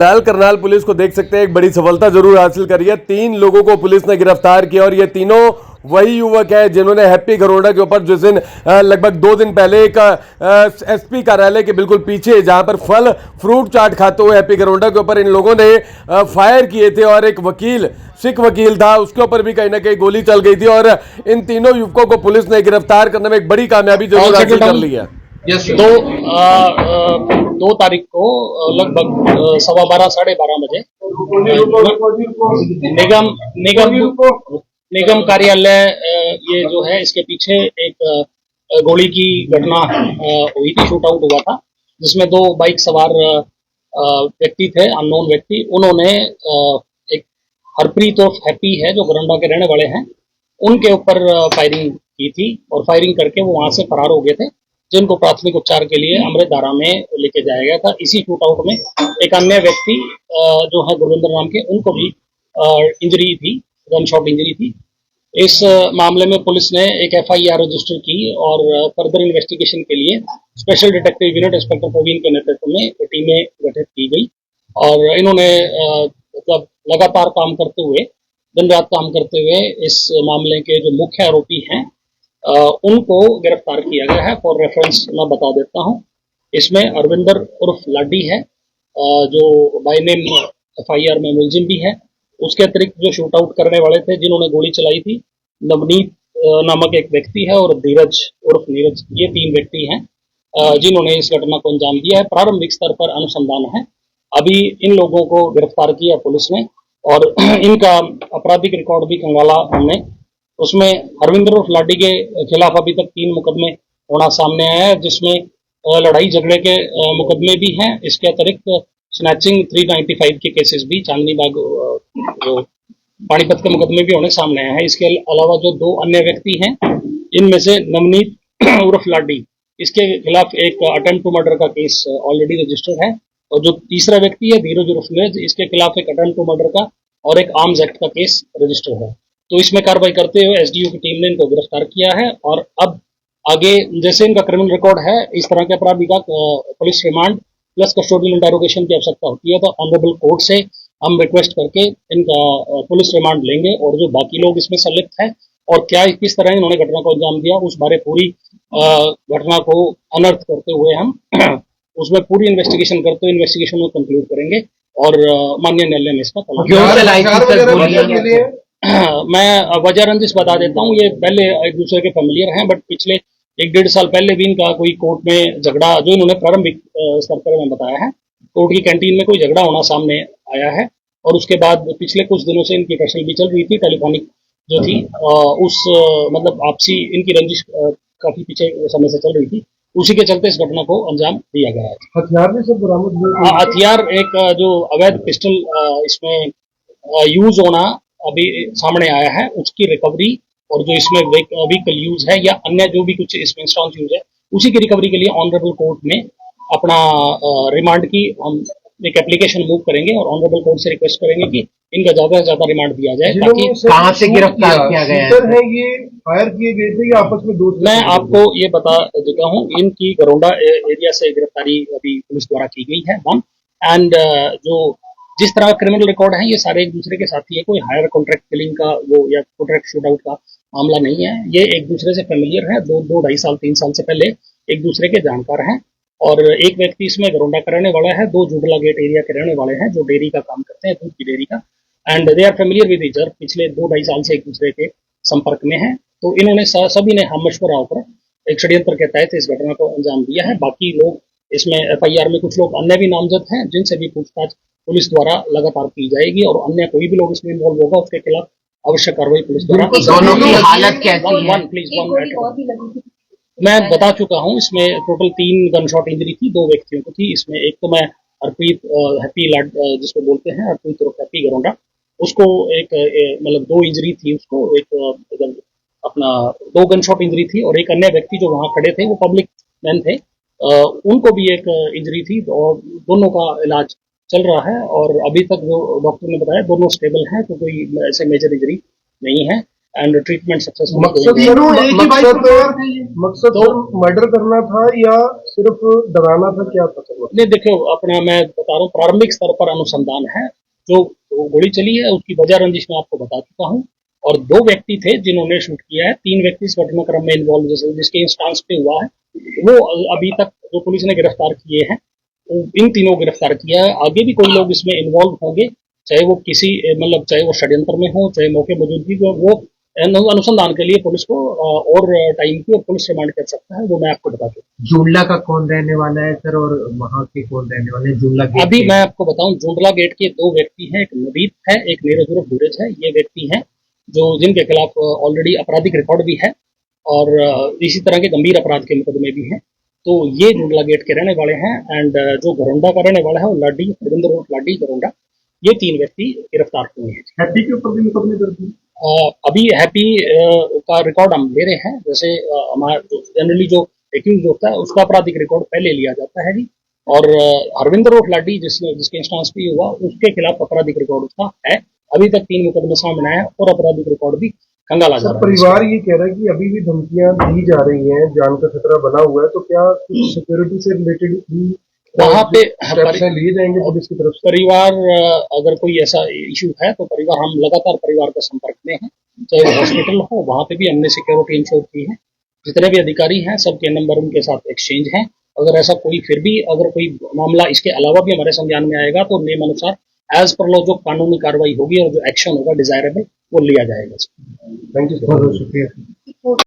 Karnal police को देख सकते हैं, एक बड़ी सफलता जरूर हासिल करी है। 3 लोगों को पुलिस ने गिरफ्तार किया और ये तीनों वही युवक है जिन्होंने हैप्पी गरोडा के ऊपर जिस दिन लगभग 2 दिन पहले एक एसपी कार्यालय के बिल्कुल पीछे जहां पर फल फ्रूट चाट खाते हुए हैप्पी गरोडा के ऊपर इन लोगों ने फायर किए थे और एक वकील, सिख वकील था, उसके ऊपर भी कहीं ना कहीं गोली चल गई थी और इन तीनों युवकों को पुलिस ने गिरफ्तार करने में एक बड़ी कामयाबी जरूर हासिल कर ली है। दो तारीख को लगभग 12:15 साढ़े 12 बजे निगम कार्यालय ये जो है इसके पीछे एक गोली की घटना हुई थी, शूट आउट हुआ था, जिसमें 2 बाइक सवार व्यक्ति थे, अननोन व्यक्ति। उन्होंने एक हरप्रीत और हैप्पी है जो गरोंडा के रहने वाले हैं, उनके ऊपर फायरिंग की थी और फायरिंग करके वो वहां से फरार हो गए थे, जिनको प्राथमिक उपचार के लिए अमृतधारा में लेके जाया गया था। इसी शूट आउट में एक अन्य व्यक्ति जो है गुरविंदर नाम के, उनको भी इंजरी थी, गन शॉट इंजरी थी। इस मामले में पुलिस ने एक एफआईआर रजिस्टर की और फर्दर इन्वेस्टिगेशन के लिए special detective unit inspector Praveen के नेतृत्व में टीमें गठित की गई और इन्होंने मतलब लगातार काम करते हुए, दिन रात काम करते हुए इस मामले के जो मुख्य आरोपी हैं उनको गिरफ्तार किया गया है। फॉर रेफरेंस मैं बता देता हूँ, इसमें अरविंदर उर्फ लाडी है जो बाय नेम एफआईआर में मुलजिम भी है। उसके अतिरिक्त जो शूट आउट करने वाले थे, जिन्होंने गोली चलाई थी, नवनीत नामक एक व्यक्ति है और धीरज उर्फ नीरज, ये 3 व्यक्ति हैं जिन्होंने इस घटना को अंजाम दिया है। प्रारंभिक स्तर पर अनुसंधान है, अभी इन लोगों को गिरफ्तार किया पुलिस ने और इनका आपराधिक रिकॉर्ड भी खंगाला हमने। उसमें हरविंदर उर्फ लाडी के खिलाफ अभी तक 3 मुकदमे होना सामने आया है, जिसमें लड़ाई झगड़े के मुकदमे भी हैं। इसके अतिरिक्त स्नैचिंग 395 के केसेस भी, चांदनी बाग जो पानीपत के मुकदमे भी होने सामने आए हैं। इसके अलावा जो 2 अन्य व्यक्ति हैं, इनमें से नवनीत उर्फ लाडी, इसके खिलाफ एक अटेम्प्ट टू मर्डर का केस ऑलरेडी रजिस्टर्ड है और जो तीसरा व्यक्ति है धीरज उर्फ नीरज, इसके खिलाफ एक अटेम्प्ट टू मर्डर का और एक आर्म्स एक्ट का केस रजिस्टर्ड है। तो इसमें कार्रवाई करते हुए एसडीओ की टीम ने इनको गिरफ्तार किया है और अब आगे जैसे इनका क्रिमिनल रिकॉर्ड है, इस तरह के अपराधी का police remand plus custodial interrogation की आवश्यकता होती है, तो ऑनरेबल कोर्ट से हम रिक्वेस्ट करके इनका पुलिस रिमांड लेंगे और जो बाकी लोग इसमें संलिप्त है और क्या किस तरह इन्होंने घटना को अंजाम दिया, उस बारे पूरी घटना को अनर्थ करते हुए हम उसमें पूरी इन्वेस्टिगेशन करते हुए इन्वेस्टिगेशन को कंक्लूड करेंगे और माननीय न्यायालय में इसका मैं वजह रंजिश बता देता हूँ। ये पहले एक दूसरे के फेमिलियर हैं, बट पिछले 1-1.5 साल पहले भी इनका कोई कोर्ट में झगड़ा, जो इन्होंने प्रारंभिक स्तर पर मैं बताया है, कोर्ट की कैंटीन में कोई झगड़ा होना सामने आया है और उसके बाद पिछले कुछ दिनों से इनकी प्रश्न भी चल रही थी, टेलीफोनिक जो थी उस मतलब आपसी इनकी रंजिश काफी पीछे समय से चल रही थी, उसी के चलते इस घटना को अंजाम दिया गया है। हथियार भी सब बरामद हुए? हथियार एक जो अवैध पिस्टल इसमें यूज होना अभी सामने आया है, उसकी रिकवरी और जो इसमें व्हीकल यूज है या अन्य जो भी कुछ इसमें इंस्ट्रूमेंट यूज है, उसी की रिकवरी के लिए ऑनरेबल कोर्ट में अपना रिमांड की हम एक एप्लीकेशन मूव करेंगे और ऑनरेबल कोर्ट से रिक्वेस्ट करेंगे कि इनका ज्यादा से ज्यादा रिमांड दिया जाए। ताकि कहां से गिरफ्तार किया गया है? ये फायर किए गए थे या आपस में दोस्त? मैं आपको ये बता देता हूँ, इनकी गरोंडा एरिया से गिरफ्तारी अभी पुलिस द्वारा की गई है, वन एंड जो जिस तरह क्रिमिनल रिकॉर्ड है, ये सारे एक दूसरे के साथी है, कोई हायर कॉन्ट्रैक्ट किलिंग का वो या कॉन्ट्रैक्ट शूट आउट का मामला नहीं है। ये एक दूसरे से फेमिलियर है, 2-2.5 साल 3 साल से पहले एक दूसरे के जानकार हैं और एक व्यक्ति इसमें गरोंडा का रहने वाला है, 2 जुडला गेट एरिया के रहने वाले हैं जो डेयरी का काम करते हैं, दूध की डेयरी का, and they are familiar with each other, पिछले 2-2.5 साल से एक दूसरे के संपर्क में है। तो इन्होंने सभी ने हम मशवरा होकर एक षड्यंत्र के तहत इस घटना को अंजाम दिया है। बाकी लोग इसमें एफआईआर में कुछ लोग अन्य भी नामजद हैं, जिनसे भी पूछताछ पुलिस द्वारा लगातार की जाएगी और अन्य कोई भी लोग इसमें इन्वॉल्व होगा उसके खिलाफ आवश्यक कार्रवाई पुलिस द्वारा। दोनों की हालत कैसी है? मैं बता चुका हूँ, इसमें टोटल 3 गन शॉट इंजरी थी, 2 व्यक्तियों को थी। इसमें एक तो मैं हरप्रीत हैप्पी लाड जिसको बोलते हैं हरप्रीत और हैप्पी गरोंडा, उसको एक मतलब 2 इंजरी थी, उसको एक अपना 2 गन शॉट इंजरी थी और एक अन्य व्यक्ति जो वहाँ खड़े थे वो पब्लिक मैन थे, उनको भी एक इंजरी थी और दोनों का इलाज चल रहा है और अभी तक जो डॉक्टर ने बताया दोनों स्टेबल हैं, तो कोई ऐसे मेजर इंजरी नहीं है। and treatment successfully मकसद going on. मकसद मर्डर करना था या सिर्फ डराना था, क्या था सर? नहीं देखो, अपना मैं बता रहा हूँ, प्रारंभिक स्तर पर अनुसंधान है। जो गोली चली है उसकी वजह रंजिश मैं आपको बता चुका हूँ, और 2 व्यक्ति थे जिन्होंने शूट किया है। 3 व्यक्ति इस घटनाक्रम में इन्वॉल्व जिसके इंस्टांस पे हुआ है, वो अभी तक जो पुलिस ने गिरफ्तार किए हैं, इन तीनों को गिरफ्तार किया है। आगे भी कोई लोग इसमें इन्वॉल्व होंगे, चाहे वो किसी मतलब चाहे वो षड्यंत्र में हो, चाहे मौके मौजूदगी में, वो अनुसंधान के लिए पुलिस को और टाइम की और पुलिस रिमांड कर सकता है, वो मैं आपको बता दूं। जुमला का कौन रहने वाला है सर, और वहाँ के कौन रहने वाले हैं जुमला गेट अभी के? मैं आपको बताऊं, जुमला गेट के 2 व्यक्ति हैं, एक नदीप है, एक नीरज उर्फ धीरज है। ये व्यक्ति हैं जो जिनके खिलाफ ऑलरेडी आपराधिक रिकॉर्ड भी है और इसी तरह के गंभीर अपराध के मुकदमे भी हैं। तो ये जुमला गेट के रहने वाले हैं। एंड जो घरोंडा का रहने वाला है वो लाडी, रविंद्र उर्फ लाडी घरोंडा। ये 3 व्यक्ति गिरफ्तार हुए हैं। हैप्पी के ऊपर भी मुकदमे दर्ज हुए? अभी हैप्पी का रिकॉर्ड हम ले रहे हैं। जैसे हमारा जनरली जो एक्यूज होता है उसका आपराधिक रिकॉर्ड पहले लिया जाता है जी, और हरविंदर उर्फ लाडी जिसके इंस्टांस पे हुआ, उसके खिलाफ आपराधिक रिकॉर्ड उसका है। अभी तक 3 मुकदमे सामने आए और आपराधिक रिकॉर्ड भी खंगाला जा रहा है। परिवार ये कह रहा है कि अभी भी धमकियां दी जा रही हैं, जान का खतरा बना हुआ है, तो क्या कुछ सिक्योरिटी से रिलेटेड भी वहाँ पे लिए जाएंगे पुलिस की तरफ से? परिवार अगर कोई ऐसा इशू है तो परिवार, हम लगातार परिवार के संपर्क में हैं। चाहे वो हॉस्पिटल हो, वहाँ पे भी हमने सिक्योरिटी इंश्योर की है। जितने भी अधिकारी हैं सबके नंबर उनके साथ एक्सचेंज हैं। अगर ऐसा कोई फिर भी अगर कोई मामला इसके अलावा भी हमारे संज्ञान में आएगा तो नियम अनुसार एज पर लॉ जो कानूनी कार्रवाई होगी और जो एक्शन होगा डिजायरेबल वो लिया जाएगा। थैंक यू, बहुत बहुत शुक्रिया।